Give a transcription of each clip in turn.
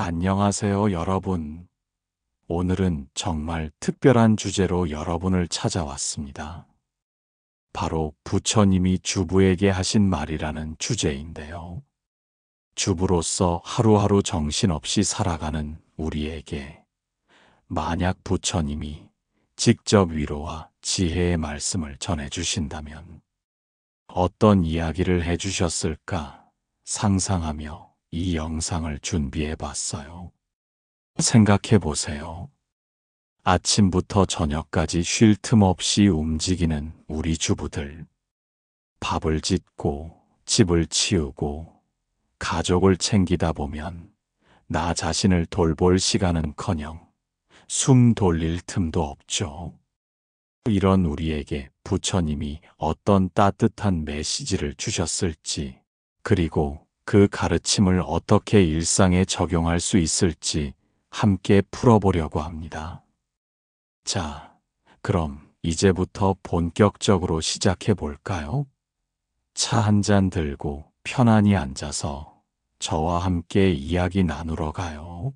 안녕하세요, 여러분. 오늘은 정말 특별한 주제로 여러분을 찾아왔습니다. 바로 부처님이 주부에게 하신 말이라는 주제인데요. 주부로서 하루하루 정신없이 살아가는 우리에게 만약 부처님이 직접 위로와 지혜의 말씀을 전해주신다면 어떤 이야기를 해주셨을까 상상하며 이 영상을 준비해 봤어요. 생각해 보세요. 아침부터 저녁까지 쉴 틈 없이 움직이는 우리 주부들. 밥을 짓고, 집을 치우고, 가족을 챙기다 보면 나 자신을 돌볼 시간은커녕 숨 돌릴 틈도 없죠. 이런 우리에게 부처님이 어떤 따뜻한 메시지를 주셨을지, 그리고 그 가르침을 어떻게 일상에 적용할 수 있을지 함께 풀어보려고 합니다. 자, 그럼 이제부터 본격적으로 시작해 볼까요? 차 한 잔 들고 편안히 앉아서 저와 함께 이야기 나누러 가요.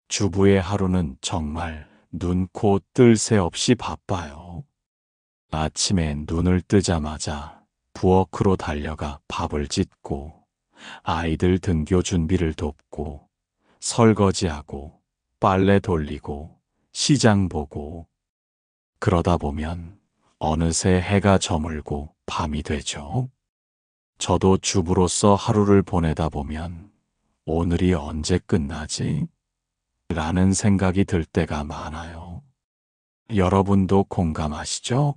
주부의 하루는 정말 눈, 코, 뜰 새 없이 바빠요. 아침에 눈을 뜨자마자 부엌으로 달려가 밥을 짓고 아이들 등교 준비를 돕고 설거지하고 빨래 돌리고 시장 보고 그러다 보면 어느새 해가 저물고 밤이 되죠. 저도 주부로서 하루를 보내다 보면 오늘이 언제 끝나지? 라는 생각이 들 때가 많아요. 여러분도 공감하시죠?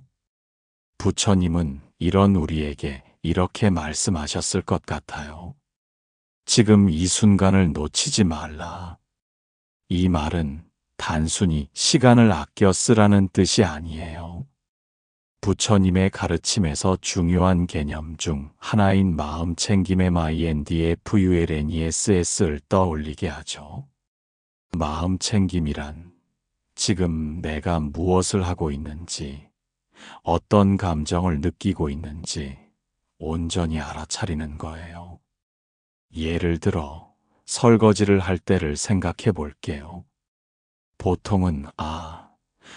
부처님은 이런 우리에게 이렇게 말씀하셨을 것 같아요. 지금 이 순간을 놓치지 말라. 이 말은 단순히 시간을 아껴 쓰라는 뜻이 아니에요. 부처님의 가르침에서 중요한 개념 중 하나인 마음 챙김의 mindfulness를 떠올리게 하죠. 마음 챙김이란 지금 내가 무엇을 하고 있는지, 어떤 감정을 느끼고 있는지 온전히 알아차리는 거예요. 예를 들어 설거지를 할 때를 생각해 볼게요. 보통은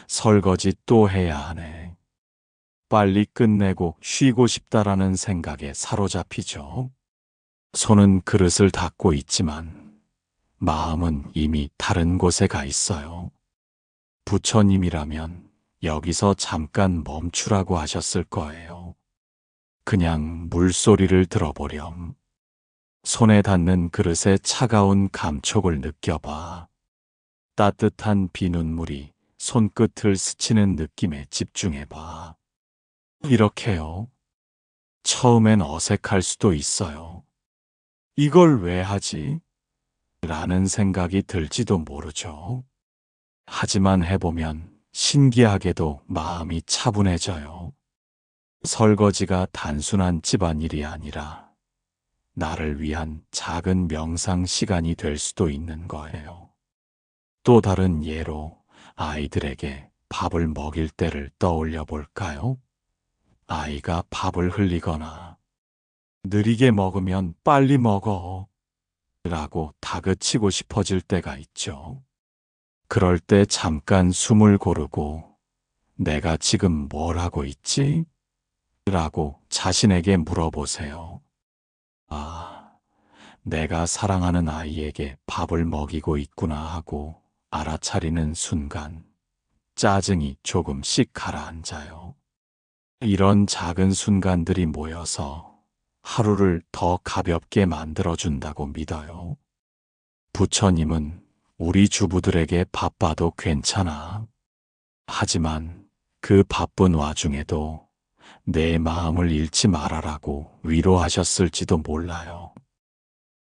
설거지 또 해야 하네. 빨리 끝내고 쉬고 싶다라는 생각에 사로잡히죠. 손은 그릇을 닦고 있지만 마음은 이미 다른 곳에 가 있어요. 부처님이라면 여기서 잠깐 멈추라고 하셨을 거예요. 그냥 물소리를 들어보렴. 손에 닿는 그릇의 차가운 감촉을 느껴봐. 따뜻한 비눗물이 손끝을 스치는 느낌에 집중해봐. 이렇게요. 처음엔 어색할 수도 있어요. 이걸 왜 하지? 라는 생각이 들지도 모르죠. 하지만 해보면 신기하게도 마음이 차분해져요. 설거지가 단순한 집안일이 아니라 나를 위한 작은 명상 시간이 될 수도 있는 거예요. 또 다른 예로 아이들에게 밥을 먹일 때를 떠올려 볼까요? 아이가 밥을 흘리거나 느리게 먹으면 빨리 먹어 라고 다그치고 싶어질 때가 있죠. 그럴 때 잠깐 숨을 고르고 내가 지금 뭘 하고 있지? 라고 자신에게 물어보세요. 내가 사랑하는 아이에게 밥을 먹이고 있구나 하고 알아차리는 순간 짜증이 조금씩 가라앉아요. 이런 작은 순간들이 모여서 하루를 더 가볍게 만들어준다고 믿어요. 부처님은 우리 주부들에게 바빠도 괜찮아. 하지만 그 바쁜 와중에도 내 마음을 잃지 말아라고 위로하셨을지도 몰라요.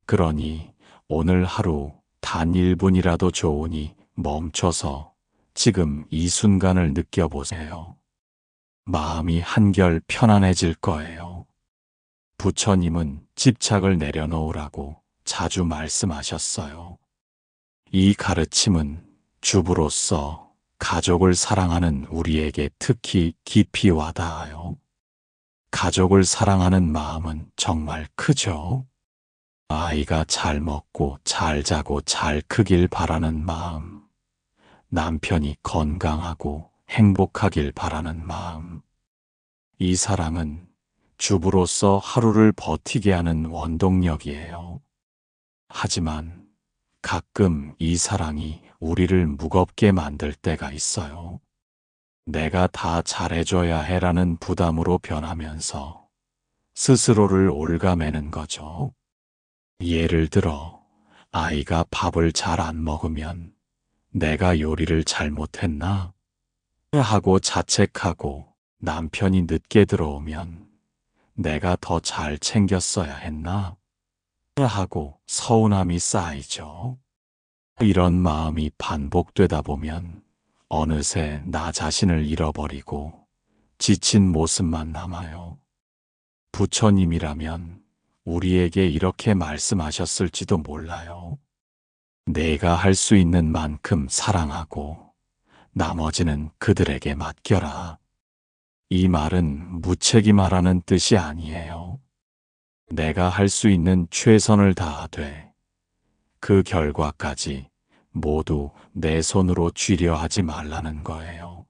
그러니 오늘 하루 단 1분이라도 좋으니 멈춰서 지금 이 순간을 느껴보세요. 마음이 한결 편안해질 거예요. 부처님은 집착을 내려놓으라고 자주 말씀하셨어요. 이 가르침은 주부로서 가족을 사랑하는 우리에게 특히 깊이 와닿아요. 가족을 사랑하는 마음은 정말 크죠. 아이가 잘 먹고 잘 자고 잘 크길 바라는 마음, 남편이 건강하고 행복하길 바라는 마음. 이 사랑은 주부로서 하루를 버티게 하는 원동력이에요. 하지만 가끔 이 사랑이 우리를 무겁게 만들 때가 있어요. 내가 다 잘해줘야 해라는 부담으로 변하면서 스스로를 올가매는 거죠. 예를 들어, 아이가 밥을 잘 안 먹으면 내가 요리를 잘못했나? 하고 자책하고, 남편이 늦게 들어오면 내가 더 잘 챙겼어야 했나? 하고 서운함이 쌓이죠. 이런 마음이 반복되다 보면 어느새 나 자신을 잃어버리고 지친 모습만 남아요. 부처님이라면 우리에게 이렇게 말씀하셨을지도 몰라요. 내가 할 수 있는 만큼 사랑하고 나머지는 그들에게 맡겨라. 이 말은 무책임하라는 뜻이 아니에요. 내가 할 수 있는 최선을 다하되 그 결과까지 모두 내 손으로 쥐려 하지 말라는 거예요.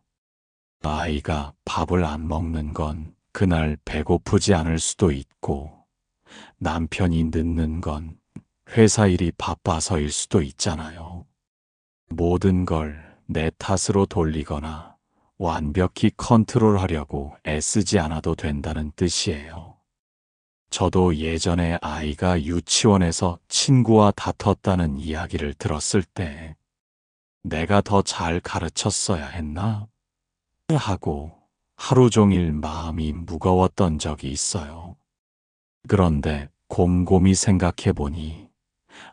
아이가 밥을 안 먹는 건 그날 배고프지 않을 수도 있고, 남편이 늦는 건 회사 일이 바빠서일 수도 있잖아요. 모든 걸 내 탓으로 돌리거나 완벽히 컨트롤하려고 애쓰지 않아도 된다는 뜻이에요. 저도 예전에 아이가 유치원에서 친구와 다퉜다는 이야기를 들었을 때 내가 더 잘 가르쳤어야 했나? 하고 하루 종일 마음이 무거웠던 적이 있어요. 그런데 곰곰이 생각해 보니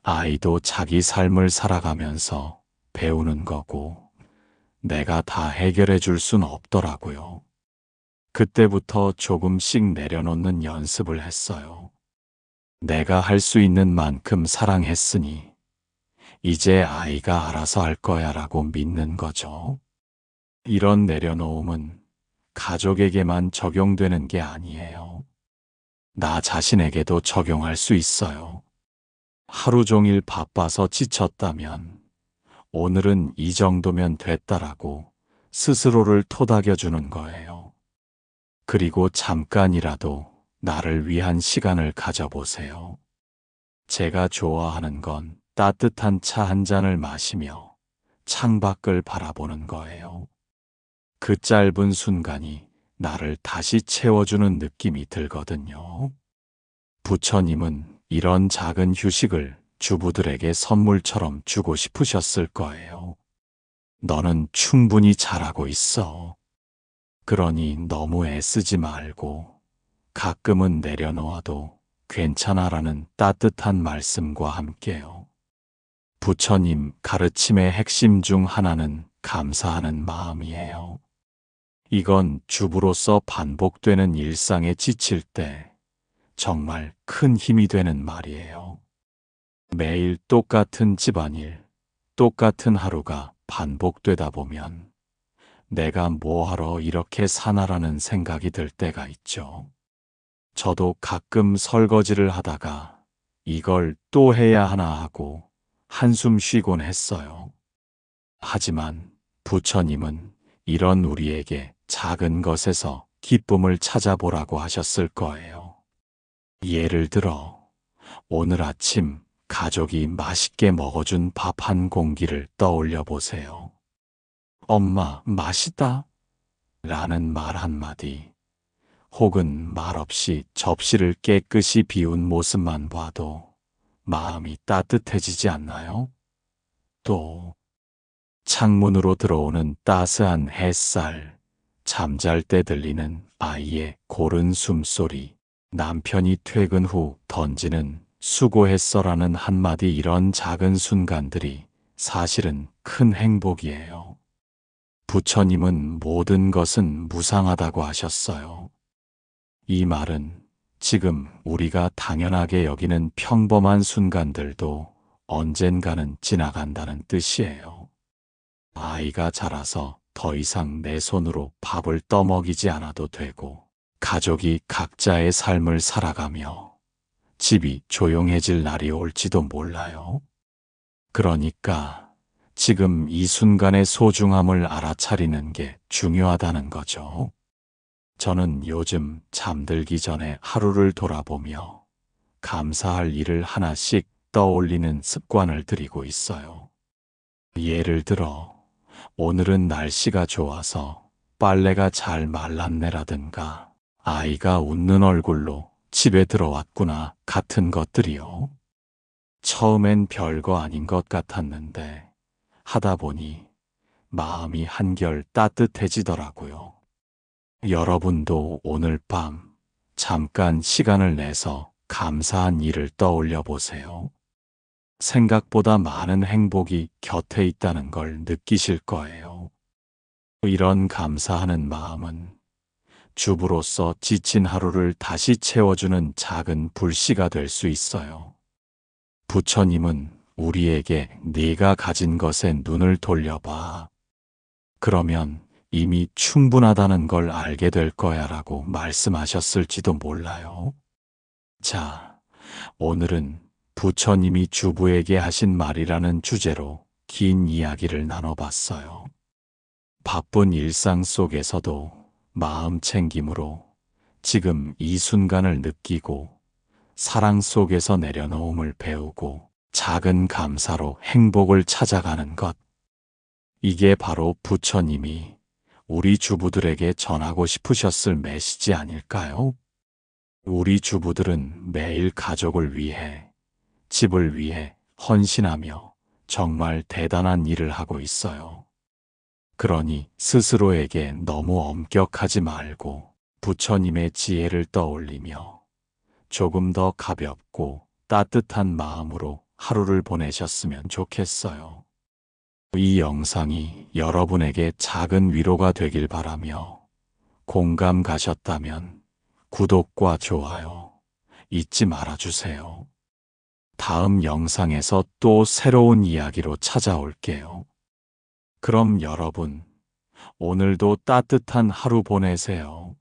아이도 자기 삶을 살아가면서 배우는 거고 내가 다 해결해 줄 순 없더라고요. 그때부터 조금씩 내려놓는 연습을 했어요. 내가 할 수 있는 만큼 사랑했으니 이제 아이가 알아서 할 거야 라고 믿는 거죠. 이런 내려놓음은 가족에게만 적용되는 게 아니에요. 나 자신에게도 적용할 수 있어요. 하루 종일 바빠서 지쳤다면 오늘은 이 정도면 됐다라고 스스로를 토닥여주는 거예요. 그리고 잠깐이라도 나를 위한 시간을 가져보세요. 제가 좋아하는 건 따뜻한 차 한 잔을 마시며 창밖을 바라보는 거예요. 그 짧은 순간이 나를 다시 채워주는 느낌이 들거든요. 부처님은 이런 작은 휴식을 주부들에게 선물처럼 주고 싶으셨을 거예요. 너는 충분히 잘하고 있어. 그러니 너무 애쓰지 말고 가끔은 내려놓아도 괜찮아라는 따뜻한 말씀과 함께요. 부처님 가르침의 핵심 중 하나는 감사하는 마음이에요. 이건 주부로서 반복되는 일상에 지칠 때 정말 큰 힘이 되는 말이에요. 매일 똑같은 집안일, 똑같은 하루가 반복되다 보면 내가 뭐하러 이렇게 사나라는 생각이 들 때가 있죠. 저도 가끔 설거지를 하다가 이걸 또 해야 하나 하고 한숨 쉬곤 했어요. 하지만 부처님은 이런 우리에게 작은 것에서 기쁨을 찾아보라고 하셨을 거예요. 예를 들어 오늘 아침 가족이 맛있게 먹어준 밥 한 공기를 떠올려 보세요. 엄마, 맛있다 라는 말 한마디, 혹은 말없이 접시를 깨끗이 비운 모습만 봐도 마음이 따뜻해지지 않나요? 또 창문으로 들어오는 따스한 햇살, 잠잘 때 들리는 아이의 고른 숨소리, 남편이 퇴근 후 던지는 수고했어라는 한마디, 이런 작은 순간들이 사실은 큰 행복이에요. 부처님은 모든 것은 무상하다고 하셨어요. 이 말은 지금 우리가 당연하게 여기는 평범한 순간들도 언젠가는 지나간다는 뜻이에요. 아이가 자라서 더 이상 내 손으로 밥을 떠먹이지 않아도 되고, 가족이 각자의 삶을 살아가며 집이 조용해질 날이 올지도 몰라요. 그러니까 지금 이 순간의 소중함을 알아차리는 게 중요하다는 거죠. 저는 요즘 잠들기 전에 하루를 돌아보며 감사할 일을 하나씩 떠올리는 습관을 들이고 있어요. 예를 들어, 오늘은 날씨가 좋아서 빨래가 잘 말랐네라든가, 아이가 웃는 얼굴로 집에 들어왔구나 같은 것들이요. 처음엔 별거 아닌 것 같았는데, 하다 보니 마음이 한결 따뜻해지더라고요. 여러분도 오늘 밤 잠깐 시간을 내서 감사한 일을 떠올려 보세요. 생각보다 많은 행복이 곁에 있다는 걸 느끼실 거예요. 이런 감사하는 마음은 주부로서 지친 하루를 다시 채워주는 작은 불씨가 될 수 있어요. 부처님은 우리에게 네가 가진 것에 눈을 돌려봐. 그러면 이미 충분하다는 걸 알게 될 거야 라고 말씀하셨을지도 몰라요. 자, 오늘은 부처님이 주부에게 하신 말이라는 주제로 긴 이야기를 나눠봤어요. 바쁜 일상 속에서도 마음 챙김으로 지금 이 순간을 느끼고 사랑 속에서 내려놓음을 배우고 작은 감사로 행복을 찾아가는 것. 이게 바로 부처님이 우리 주부들에게 전하고 싶으셨을 메시지 아닐까요? 우리 주부들은 매일 가족을 위해, 집을 위해 헌신하며 정말 대단한 일을 하고 있어요. 그러니 스스로에게 너무 엄격하지 말고 부처님의 지혜를 떠올리며 조금 더 가볍고 따뜻한 마음으로 하루를 보내셨으면 좋겠어요. 이 영상이 여러분에게 작은 위로가 되길 바라며 공감 가셨다면 구독과 좋아요 잊지 말아주세요. 다음 영상에서 또 새로운 이야기로 찾아올게요. 그럼 여러분, 오늘도 따뜻한 하루 보내세요.